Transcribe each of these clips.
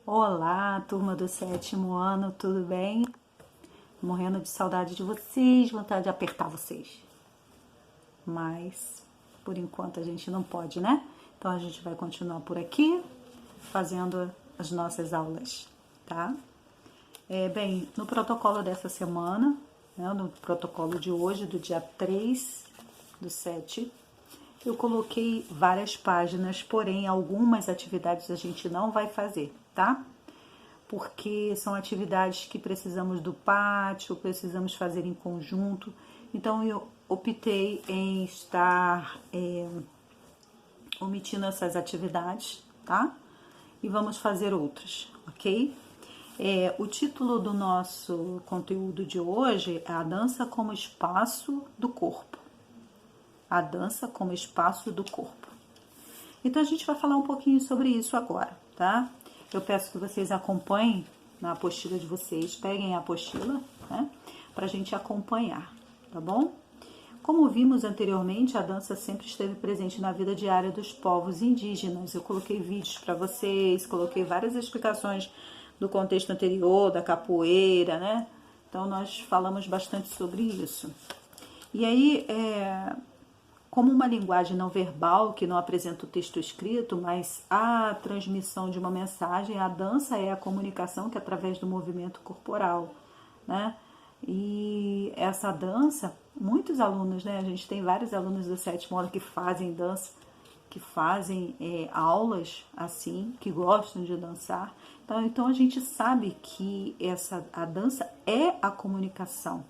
Olá, turma do 7º ano, tudo bem? Morrendo de saudade de vocês, vontade de apertar vocês. Mas, por enquanto, a gente não pode, né? Então, a gente vai continuar por aqui, fazendo as nossas aulas, tá? Bem, no protocolo dessa semana, né, no protocolo de hoje, do dia 3/7, eu coloquei várias páginas, porém, algumas atividades a gente não vai fazer, tá? Porque são atividades que precisamos do pátio, precisamos fazer em conjunto. Então, eu optei em estar omitindo essas atividades, tá? E vamos fazer outras, ok? O título do nosso conteúdo de hoje é a dança como espaço do corpo. A dança como espaço do corpo. Então, a gente vai falar um pouquinho sobre isso agora, tá? Eu peço que vocês acompanhem na apostila de vocês, peguem a apostila, né? Pra gente acompanhar, tá bom? Como vimos anteriormente, a dança sempre esteve presente na vida diária dos povos indígenas. Eu coloquei vídeos para vocês, coloquei várias explicações do contexto anterior, da capoeira, né? Então, nós falamos bastante sobre isso. E aí, como uma linguagem não verbal, que não apresenta o texto escrito, mas a transmissão de uma mensagem, a dança é a comunicação que é através do movimento corporal, né? E essa dança, muitos alunos, né? A gente tem vários alunos do 7º ano que fazem dança, que fazem aulas assim, que gostam de dançar. Então a gente sabe que a dança é a comunicação,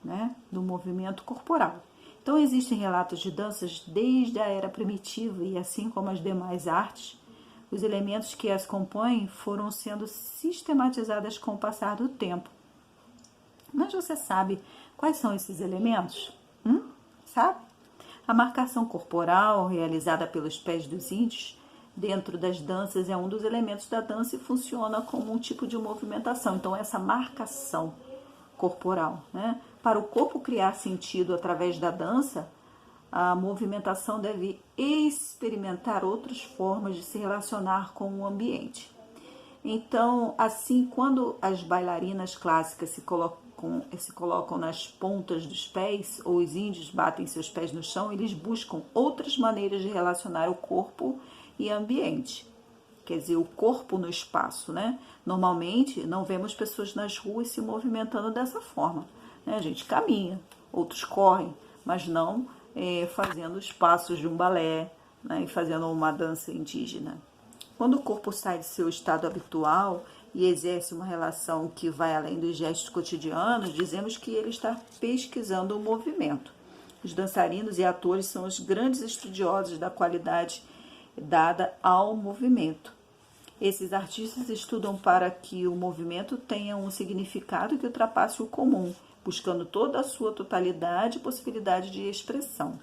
né, do movimento corporal. Então existem relatos de danças desde a era primitiva e assim como as demais artes, os elementos que as compõem foram sendo sistematizados com o passar do tempo. Mas você sabe quais são esses elementos? Sabe? A marcação corporal realizada pelos pés dos índios dentro das danças é um dos elementos da dança e funciona como um tipo de movimentação. Então essa marcação corporal, né? Para o corpo criar sentido através da dança, a movimentação deve experimentar outras formas de se relacionar com o ambiente. Então, assim, quando as bailarinas clássicas se colocam nas pontas dos pés, ou os índios batem seus pés no chão, eles buscam outras maneiras de relacionar o corpo e ambiente. Quer dizer, o corpo no espaço, né? Normalmente, não vemos pessoas nas ruas se movimentando dessa forma, né? A gente caminha, outros correm, mas não fazendo os passos de um balé, né? E fazendo uma dança indígena. Quando o corpo sai de seu estado habitual e exerce uma relação que vai além dos gestos cotidianos, dizemos que ele está pesquisando o movimento. Os dançarinos e atores são os grandes estudiosos da qualidade dada ao movimento. Esses artistas estudam para que o movimento tenha um significado que ultrapasse o comum, buscando toda a sua totalidade e possibilidade de expressão.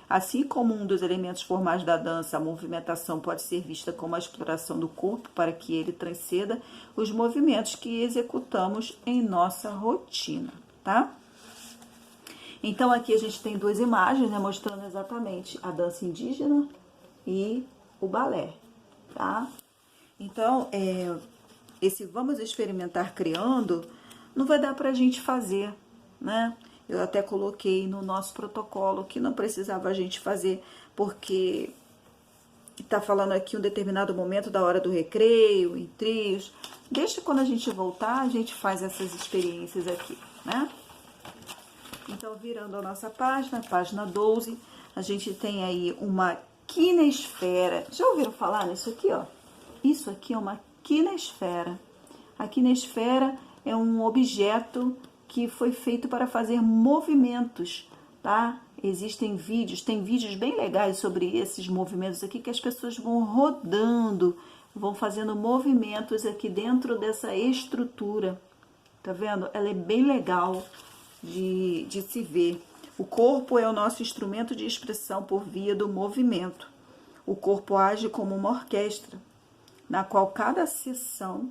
Assim como um dos elementos formais da dança, a movimentação pode ser vista como a exploração do corpo para que ele transcenda os movimentos que executamos em nossa rotina, tá? Então aqui a gente tem duas imagens, né, mostrando exatamente a dança indígena e o balé, tá? Então, esse vamos experimentar criando não vai dar pra gente fazer, né? Eu até coloquei no nosso protocolo que não precisava a gente fazer, porque tá falando aqui um determinado momento da hora do recreio, em trios. Deixa quando a gente voltar, a gente faz essas experiências aqui, né? Então, virando a nossa página 12, a gente tem aí uma quinesfera. Já ouviram falar nisso aqui, ó? Isso aqui é uma quinesfera. A quinesfera é um objeto que foi feito para fazer movimentos, tá? Existem vídeos, tem vídeos bem legais sobre esses movimentos aqui, que as pessoas vão rodando, vão fazendo movimentos aqui dentro dessa estrutura. Tá vendo? Ela é bem legal de se ver. O corpo é o nosso instrumento de expressão por via do movimento. O corpo age como uma orquestra, na qual cada seção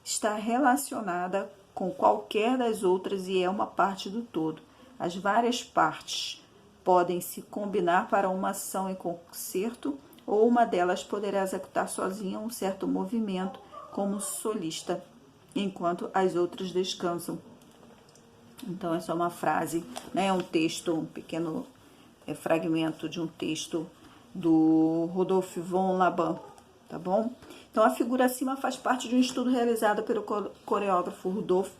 está relacionada com qualquer das outras e é uma parte do todo. As várias partes podem se combinar para uma ação em concerto ou uma delas poderá executar sozinha um certo movimento como solista, enquanto as outras descansam. Então, essa é uma frase, né? Um texto, um pequeno fragmento de um texto do Rodolphe von Laban, tá bom? Então, a figura acima faz parte de um estudo realizado pelo coreógrafo Rodolphe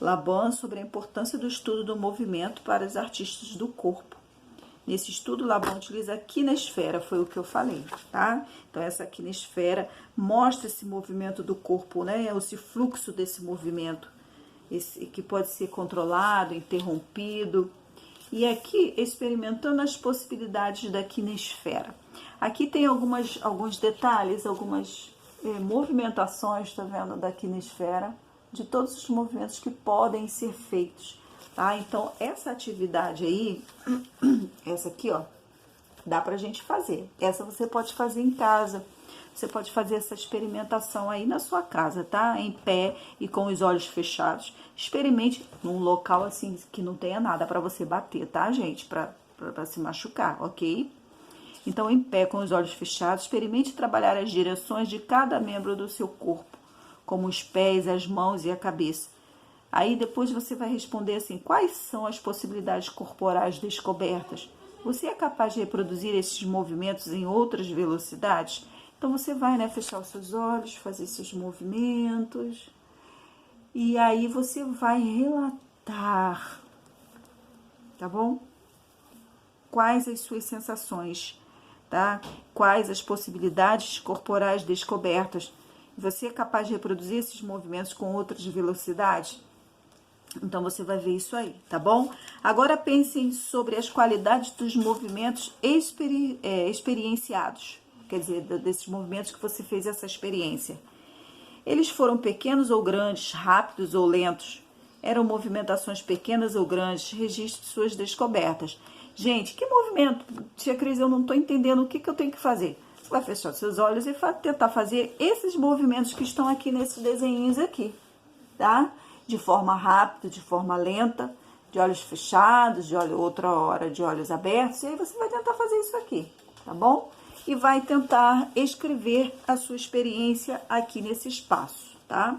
Laban sobre a importância do estudo do movimento para os artistas do corpo. Nesse estudo, Laban utiliza a quinesfera, foi o que eu falei, tá? Então, essa quinesfera mostra esse movimento do corpo, né? Esse fluxo desse movimento, que pode ser controlado, interrompido. E aqui, experimentando as possibilidades da quinesfera. Aqui tem alguns detalhes, algumas movimentações, tá vendo, da quinesfera, de todos os movimentos que podem ser feitos, tá? Então, essa atividade aí, essa aqui, ó, dá pra gente fazer. Essa você pode fazer em casa. Você pode fazer essa experimentação aí na sua casa, tá? Em pé e com os olhos fechados. Experimente num local assim que não tenha nada para você bater, tá, gente? Para se machucar, ok? Então, em pé com os olhos fechados, experimente trabalhar as direções de cada membro do seu corpo, como os pés, as mãos e a cabeça. Aí depois você vai responder assim: quais são as possibilidades corporais descobertas? Você é capaz de reproduzir esses movimentos em outras velocidades? Então, você vai, né, fechar os seus olhos, fazer seus movimentos. E aí, você vai relatar, tá bom? Quais as suas sensações, tá? Quais as possibilidades corporais descobertas. Você é capaz de reproduzir esses movimentos com outras velocidades? Então, você vai ver isso aí, tá bom? Agora, pensem sobre as qualidades dos movimentos experienciados. Quer dizer, desses movimentos que você fez essa experiência. Eles foram pequenos ou grandes, rápidos ou lentos? Eram movimentações pequenas ou grandes? Registre suas descobertas. Gente, que movimento? Tia Cris, eu não estou entendendo o que eu tenho que fazer. Você vai fechar seus olhos e tentar fazer esses movimentos que estão aqui nesses desenhinhos aqui, tá? De forma rápida, de forma lenta, de olhos fechados, outra hora de olhos abertos. E aí você vai tentar fazer isso aqui, tá bom? E vai tentar escrever a sua experiência aqui nesse espaço, tá?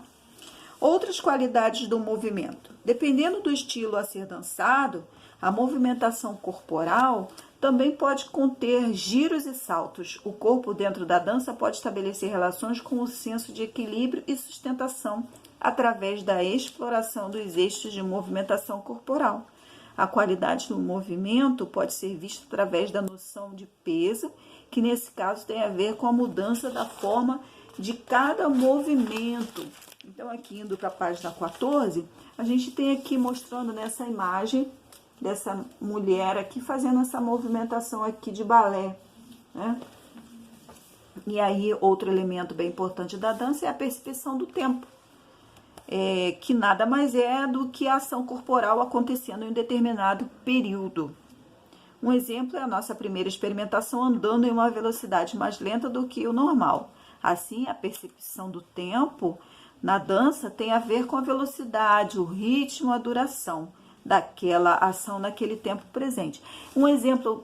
Outras qualidades do movimento. Dependendo do estilo a ser dançado, a movimentação corporal também pode conter giros e saltos. O corpo dentro da dança pode estabelecer relações com o senso de equilíbrio e sustentação através da exploração dos eixos de movimentação corporal. A qualidade do movimento pode ser vista através da noção de peso, que nesse caso tem a ver com a mudança da forma de cada movimento. Então, aqui indo para a página 14, a gente tem aqui mostrando nessa imagem dessa mulher aqui fazendo essa movimentação aqui de balé, né? E aí, outro elemento bem importante da dança é a percepção do tempo, que nada mais é do que a ação corporal acontecendo em um determinado período. Um exemplo é a nossa primeira experimentação andando em uma velocidade mais lenta do que o normal. Assim, a percepção do tempo na dança tem a ver com a velocidade, o ritmo, a duração daquela ação naquele tempo presente. Um exemplo,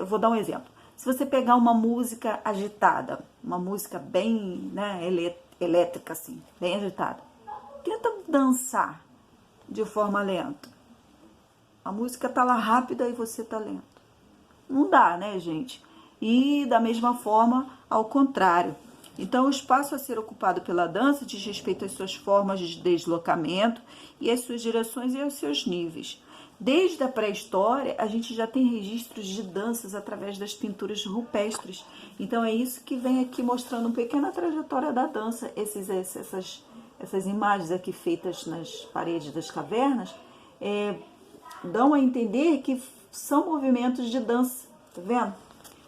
vou dar um exemplo. Se você pegar uma música agitada, uma música bem, né, elétrica assim, bem agitada, tenta dançar de forma lenta. A música tá lá rápida e você tá lento. Não dá, né, gente? E da mesma forma, ao contrário. Então, o espaço a ser ocupado pela dança diz respeito às suas formas de deslocamento e às suas direções e aos seus níveis. Desde a pré-história, a gente já tem registros de danças através das pinturas rupestres. Então, é isso que vem aqui mostrando uma pequena trajetória da dança. Essas imagens aqui feitas nas paredes das cavernas dão a entender que são movimentos de dança, tá vendo?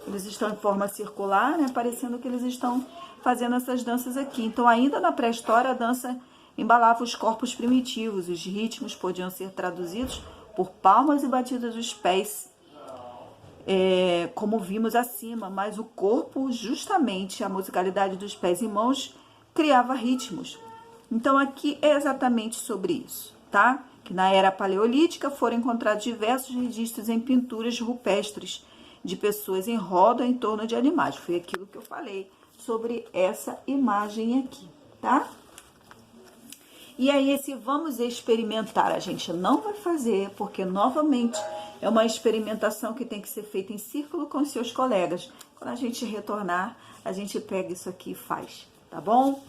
Eles estão em forma circular, né? Parecendo que eles estão fazendo essas danças aqui. Então, ainda na pré-história, a dança embalava os corpos primitivos. Os ritmos podiam ser traduzidos por palmas e batidas dos pés, como vimos acima. Mas o corpo, justamente a musicalidade dos pés e mãos, criava ritmos. Então, aqui é exatamente sobre isso, tá? Que na era paleolítica foram encontrados diversos registros em pinturas rupestres de pessoas em roda em torno de animais. Foi aquilo que eu falei sobre essa imagem aqui, tá? E aí, esse vamos experimentar, a gente não vai fazer, porque, novamente, é uma experimentação que tem que ser feita em círculo com seus colegas. Quando a gente retornar, a gente pega isso aqui e faz, tá bom?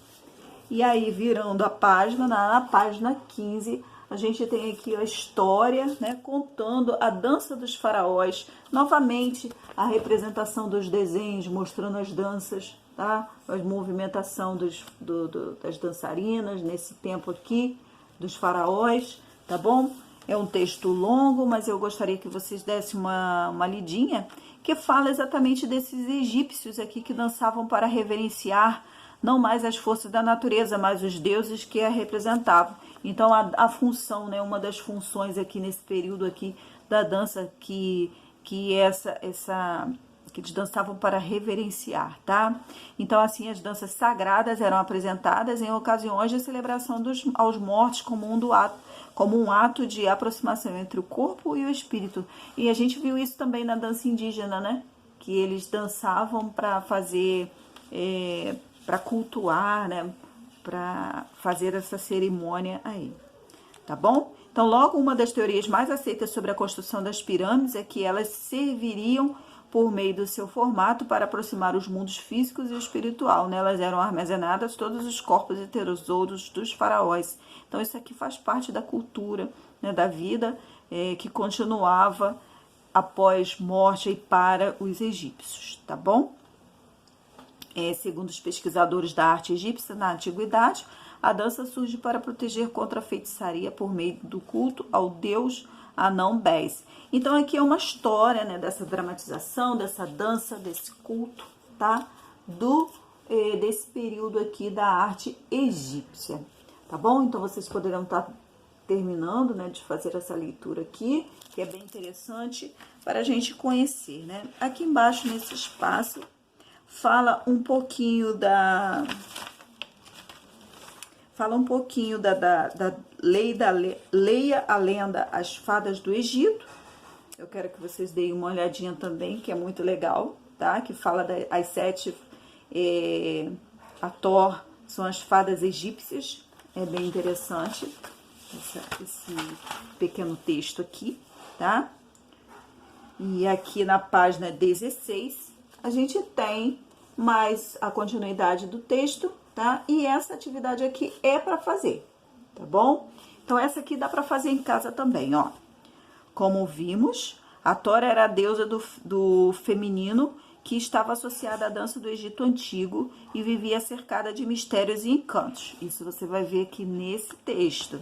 E aí, virando a página, na página 15, a gente tem aqui a história, né, contando a dança dos faraós. Novamente, a representação dos desenhos, mostrando as danças, tá? A movimentação das dançarinas nesse tempo aqui, dos faraós, tá bom? É um texto longo, mas eu gostaria que vocês dessem uma lidinha, que fala exatamente desses egípcios aqui que dançavam para reverenciar não mais as forças da natureza, mas os deuses que a representavam. Então, a função, né, uma das funções aqui nesse período aqui da dança que eles dançavam para reverenciar, tá? Então, assim, as danças sagradas eram apresentadas em ocasiões de celebração aos mortos como um ato de aproximação entre o corpo e o espírito. E a gente viu isso também na dança indígena, né? Que eles dançavam para fazer, para cultuar, né? Para fazer essa cerimônia aí, tá bom? Então, logo, uma das teorias mais aceitas sobre a construção das pirâmides é que elas serviriam por meio do seu formato para aproximar os mundos físicos e o espiritual. Nelas eram armazenadas todos os corpos e tesouros dos faraós. Então, isso aqui faz parte da cultura, né, da vida que continuava após morte e para os egípcios, tá bom? Segundo os pesquisadores da arte egípcia, na antiguidade, a dança surge para proteger contra a feitiçaria por meio do culto ao deus Anão-Bes. Então, aqui é uma história, né, dessa dramatização, dessa dança, desse culto, tá? Desse período aqui da arte egípcia, tá bom? Então, vocês poderão estar terminando, né, de fazer essa leitura aqui, que é bem interessante para a gente conhecer, né? Aqui embaixo, nesse espaço, fala um pouquinho da Leia a Lenda, As Fadas do Egito. Eu quero que vocês deem uma olhadinha também, que é muito legal, tá? Que fala das 7 Hathor, são as fadas egípcias. É bem interessante esse pequeno texto aqui, tá? E aqui na página 16, a gente tem mais a continuidade do texto, tá? E essa atividade aqui é para fazer, tá bom? Então, essa aqui dá para fazer em casa também, ó. Como vimos, Hathor era a deusa do feminino que estava associada à dança do Egito Antigo e vivia cercada de mistérios e encantos. Isso você vai ver aqui nesse texto.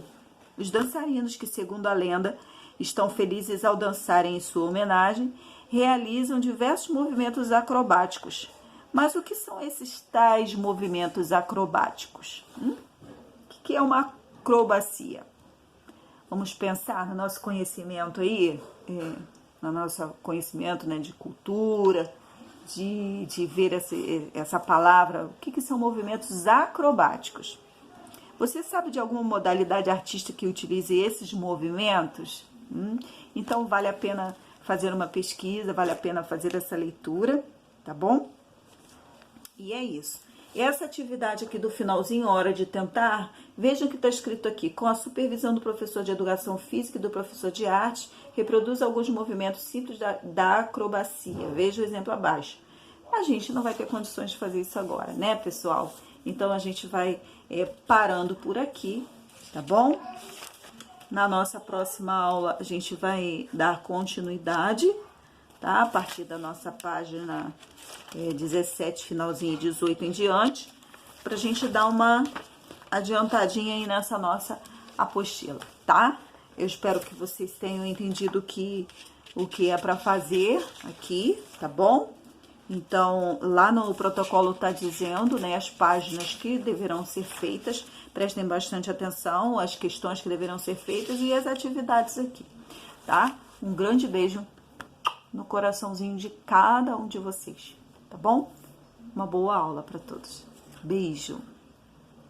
Os dançarinos que, segundo a lenda, estão felizes ao dançarem em sua homenagem, realizam diversos movimentos acrobáticos. Mas o que são esses tais movimentos acrobáticos? O que é uma acrobacia? Vamos pensar no nosso conhecimento aí, no nosso conhecimento, né, de cultura, de ver essa palavra. O que são movimentos acrobáticos? Você sabe de alguma modalidade artística que utilize esses movimentos? Então, vale a pena fazer uma pesquisa, vale a pena fazer essa leitura, tá bom? E é isso. Essa atividade aqui do finalzinho, hora de tentar, vejam que está escrito aqui, com a supervisão do professor de educação física e do professor de arte, reproduz alguns movimentos simples da acrobacia. Veja o exemplo abaixo. A gente não vai ter condições de fazer isso agora, né, pessoal? Então, a gente vai parando por aqui, tá bom? Na nossa próxima aula, a gente vai dar continuidade, tá? A partir da nossa página 17, finalzinho, 18 em diante, pra gente dar uma adiantadinha aí nessa nossa apostila, tá? Eu espero que vocês tenham entendido o que é para fazer aqui, tá bom? Então, lá no protocolo tá dizendo, né, as páginas que deverão ser feitas. Prestem bastante atenção às questões que deverão ser feitas e as atividades aqui, tá? Um grande beijo no coraçãozinho de cada um de vocês, tá bom? Uma boa aula para todos. Beijo!